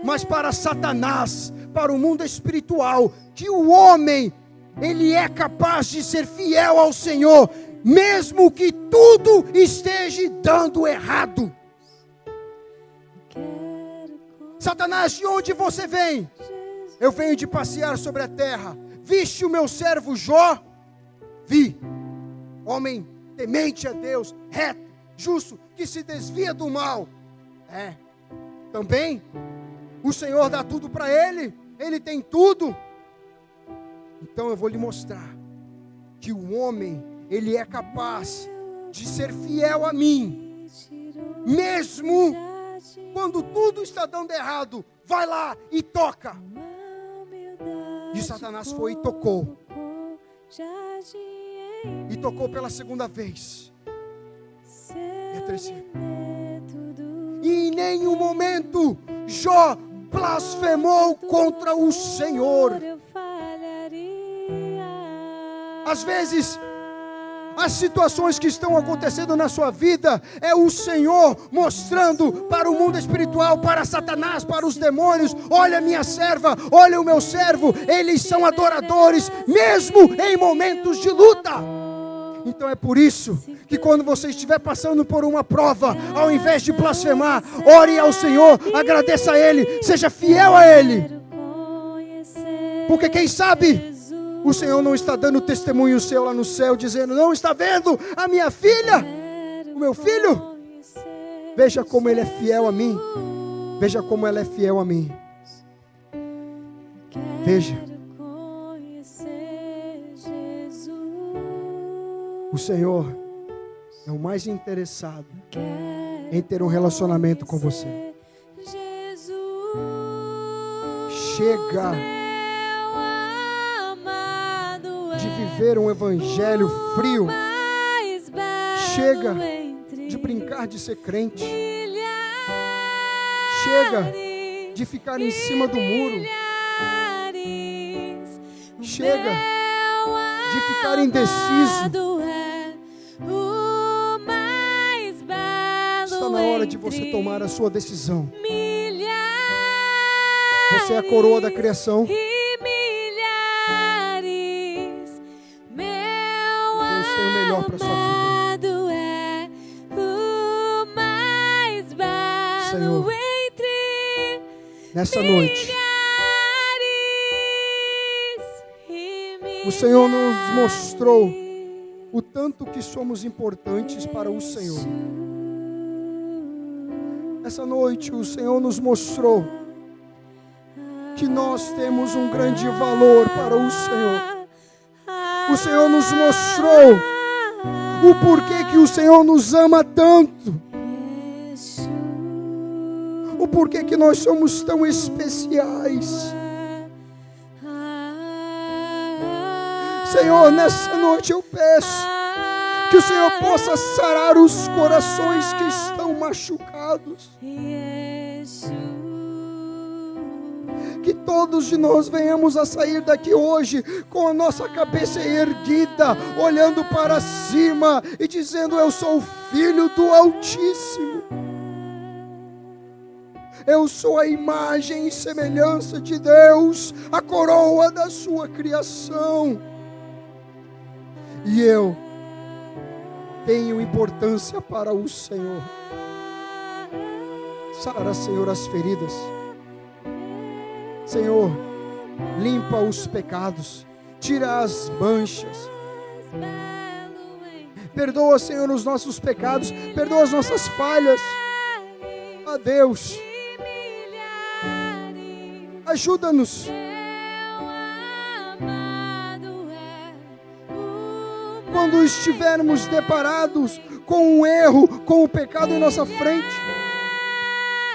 mas para Satanás, para o mundo espiritual, que o homem, ele é capaz de ser fiel ao Senhor, mesmo que tudo esteja dando errado. Satanás, de onde você vem? Eu venho de passear sobre a terra. Viste o meu servo Jó? Vi. Homem temente a Deus, reto, justo, que se desvia do mal. Também o Senhor dá tudo para ele. Ele tem tudo. Então eu vou lhe mostrar que o homem, ele é capaz de ser fiel a mim, mesmo quando tudo está dando errado. Vai lá e toca. E Satanás foi e tocou. E tocou pela segunda vez. E a terceira. E em nenhum momento Jó blasfemou contra o Senhor. Às vezes, as situações que estão acontecendo na sua vida, é o Senhor mostrando para o mundo espiritual, para Satanás, para os demônios: olha minha serva, olha o meu servo, eles são adoradores, mesmo em momentos de luta. Então é por isso que quando você estiver passando por uma prova, ao invés de blasfemar, ore ao Senhor, agradeça a Ele, seja fiel a Ele. Porque quem sabe o Senhor não está dando testemunho seu lá no céu, dizendo: não está vendo a minha filha, o meu filho? Veja como ele é fiel a mim. Veja como ela é fiel a mim. Veja. O Senhor é o mais interessado em ter um relacionamento com você. Chega de viver um evangelho frio. Chega de brincar de ser crente. Chega de ficar em cima do muro. Chega de ficar indeciso. Está na hora de você tomar a sua decisão. Você é a coroa da criação. Deus tem o melhor para a sua vida. Senhor, nessa noite, o Senhor nos mostrou o tanto que somos importantes para o Senhor. Essa noite o Senhor nos mostrou que nós temos um grande valor para o Senhor. O Senhor nos mostrou o porquê que o Senhor nos ama tanto. O porquê que nós somos tão especiais. Senhor, nessa noite eu peço que o Senhor possa sarar os corações que estão machucados. Que todos de nós venhamos a sair daqui hoje com a nossa cabeça erguida, olhando para cima e dizendo: eu sou filho do Altíssimo. Eu sou a imagem e semelhança de Deus, a coroa da sua criação. E eu tenho importância para o Senhor. Sara, Senhor, as feridas. Senhor, limpa os pecados, tira as manchas. Perdoa, Senhor, os nossos pecados, perdoa as nossas falhas. Ó Deus, ajuda-nos. Quando estivermos deparados com um erro, com o pecado em nossa frente,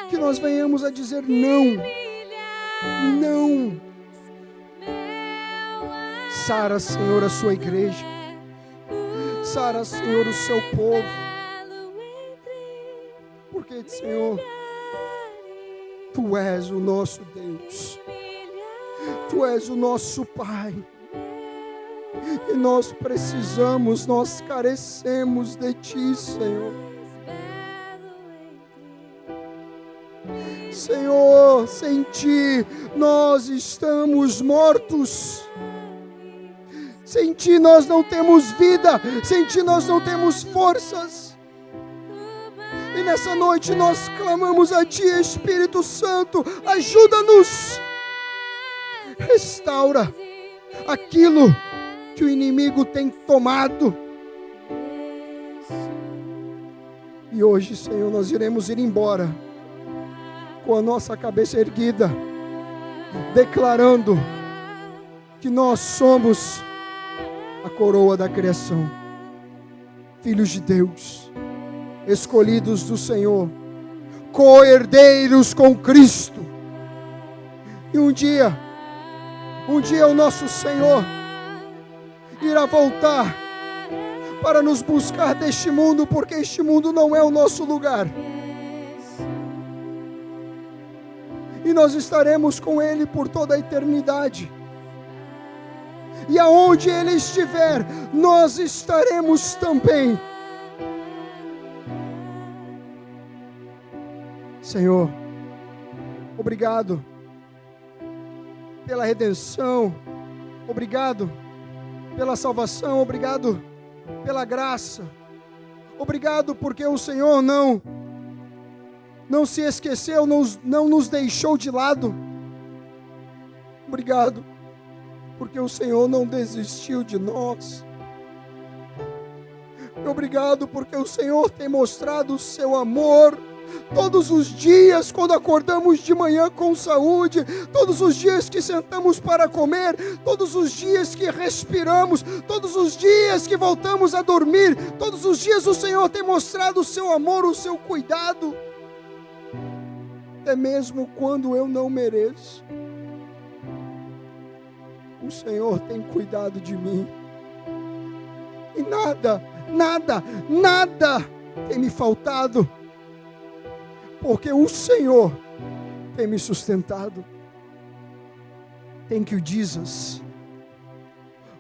que nós venhamos a dizer: não, não. Sara, Senhor, a sua igreja. Sara, Senhor, o seu povo. Porque, Senhor, Tu és o nosso Deus. Tu és o nosso Pai. E nós precisamos, nós carecemos de Ti, Senhor. Senhor, sem Ti nós estamos mortos. Sem Ti nós não temos vida. Sem Ti nós não temos forças. E nessa noite nós clamamos a Ti, Espírito Santo, ajuda-nos. Restaura aquilo que o inimigo tem tomado. E hoje, Senhor, nós iremos ir embora com a nossa cabeça erguida, declarando que nós somos a coroa da criação, filhos de Deus, escolhidos do Senhor, co-herdeiros com Cristo. E um dia o nosso Senhor irá voltar para nos buscar deste mundo, porque este mundo não é o nosso lugar. E nós estaremos com Ele por toda a eternidade. E aonde Ele estiver, nós estaremos também. Senhor, obrigado pela redenção, obrigado pela salvação, obrigado pela graça, obrigado porque o Senhor não se esqueceu, não nos deixou de lado. Obrigado porque o Senhor não desistiu de nós. Obrigado porque o Senhor tem mostrado o seu amor todos os dias, quando acordamos de manhã com saúde, todos os dias que sentamos para comer, todos os dias que respiramos, todos os dias que voltamos a dormir, todos os dias o Senhor tem mostrado o seu amor, o seu cuidado, até mesmo quando eu não mereço. O Senhor tem cuidado de mim, e nada tem me faltado, porque o Senhor tem me sustentado. Thank you, Jesus.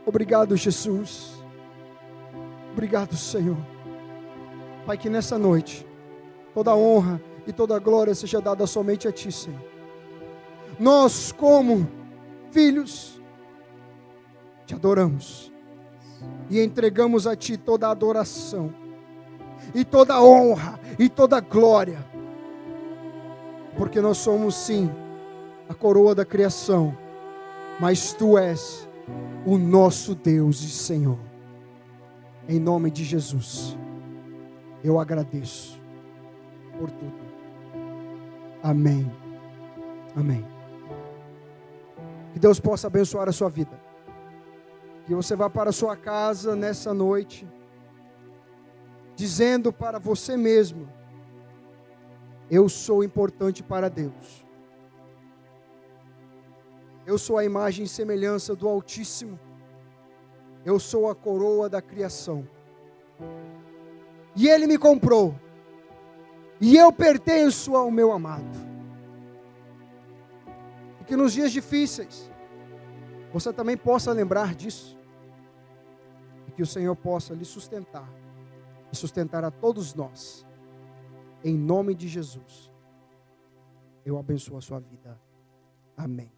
Obrigado, Jesus. Obrigado, Senhor. Pai, que nessa noite toda honra e toda glória seja dada somente a Ti, Senhor. Nós, como filhos, Te adoramos e entregamos a Ti toda a adoração e toda a honra e toda a glória, porque nós somos sim a coroa da criação, mas Tu és o nosso Deus e Senhor. Em nome de Jesus, eu agradeço por tudo. Amém. Amém. Que Deus possa abençoar a sua vida. Que você vá para a sua casa nessa noite, dizendo para você mesmo: eu sou importante para Deus. Eu sou a imagem e semelhança do Altíssimo. Eu sou a coroa da criação. E Ele me comprou. E eu pertenço ao meu amado. E que nos dias difíceis você também possa lembrar disso. E que o Senhor possa lhe sustentar. E sustentar a todos nós. Em nome de Jesus, eu abençoo a sua vida. Amém.